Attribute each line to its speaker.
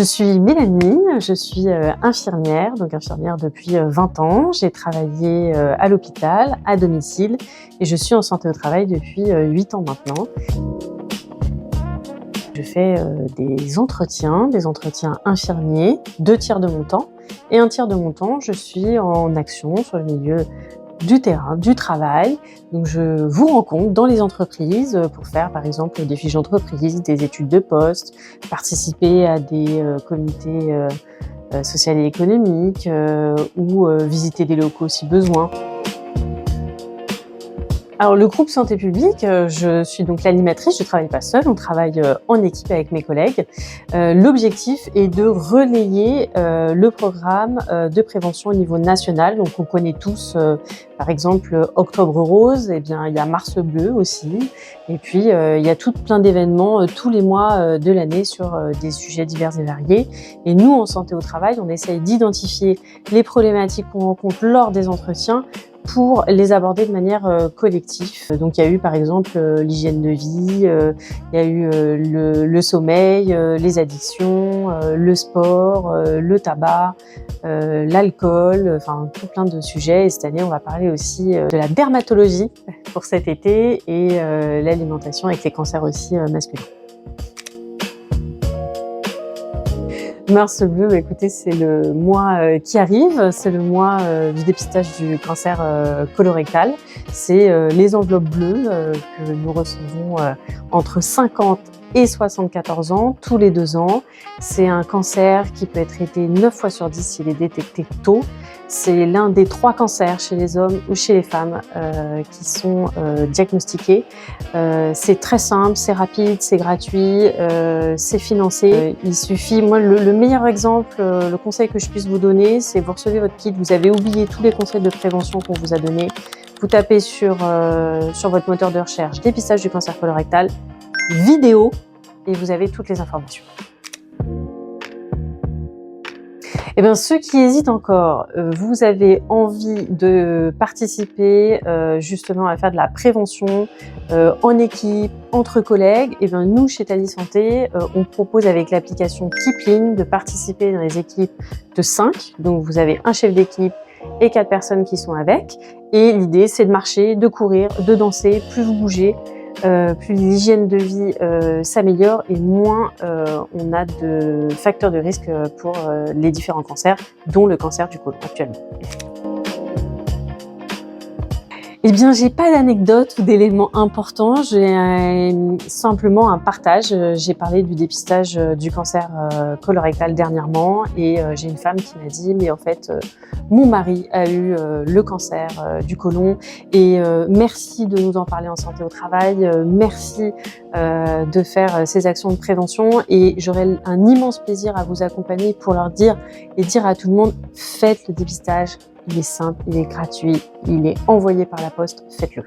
Speaker 1: Je suis Mélanie, je suis infirmière, donc infirmière depuis 20 ans. J'ai travaillé à l'hôpital, à domicile et je suis en santé au travail depuis 8 ans maintenant. Je fais des entretiens infirmiers, 2 tiers de mon temps. Et 1 tiers de mon temps, je suis en action sur le milieu du terrain, du travail. Donc je vous rencontre dans les entreprises pour faire par exemple des fiches d'entreprise, des études de poste, participer à des comités social et économiques ou visiter des locaux si besoin. Alors le groupe Santé publique, je suis donc l'animatrice, je ne travaille pas seule, on travaille en équipe avec mes collègues. L'objectif est de relayer le programme de prévention au niveau national. Donc on connaît tous par exemple Octobre Rose, eh bien il y a Mars Bleu aussi. Et puis il y a tout plein d'événements tous les mois de l'année sur des sujets divers et variés. Et nous en santé au travail, on essaye d'identifier les problématiques qu'on rencontre lors des entretiens pour les aborder de manière collective. Donc il y a eu par exemple l'hygiène de vie, il y a eu le sommeil, les addictions, le sport, le tabac, l'alcool, enfin tout plein de sujets. Et cette année, on va parler aussi de la dermatologie pour cet été et l'alimentation avec les cancers aussi masculins. Mars Bleu, écoutez, c'est le mois qui arrive, c'est le mois du dépistage du cancer colorectal. C'est les enveloppes bleues que nous recevons entre 50 et 74 ans, tous les 2 ans. C'est un cancer qui peut être traité 9 fois sur 10 s'il est détecté tôt. C'est l'un des 3 cancers chez les hommes ou chez les femmes qui sont diagnostiqués. C'est très simple, c'est rapide, c'est gratuit, c'est financé. Il suffit, moi le meilleur exemple, le conseil que je puisse vous donner, c'est vous recevez votre kit, vous avez oublié tous les conseils de prévention qu'on vous a donnés. Vous tapez sur votre moteur de recherche dépistage du cancer colorectal, vidéo, et vous avez toutes les informations. Eh bien, ceux qui hésitent encore, vous avez envie de participer justement à faire de la prévention en équipe, entre collègues, eh bien, nous, chez Thalie Santé, on propose avec l'application Keepling de participer dans les équipes de 5. Donc, vous avez un chef d'équipe et 4 personnes qui sont avec. Et l'idée, c'est de marcher, de courir, de danser. Plus vous bougez, plus l'hygiène de vie s'améliore et moins on a de facteurs de risque pour les différents cancers, dont le cancer du côlon actuellement. Eh bien, j'ai pas d'anecdote ou d'éléments importants, j'ai simplement un partage. J'ai parlé du dépistage du cancer colorectal dernièrement et j'ai une femme qui m'a dit « mais en fait, mon mari a eu le cancer du côlon et merci de nous en parler en santé au travail, merci de faire ces actions de prévention et j'aurai un immense plaisir à vous accompagner pour leur dire et dire à tout le monde « faites le dépistage ». Il est simple, il est gratuit, il est envoyé par la poste, faites-le.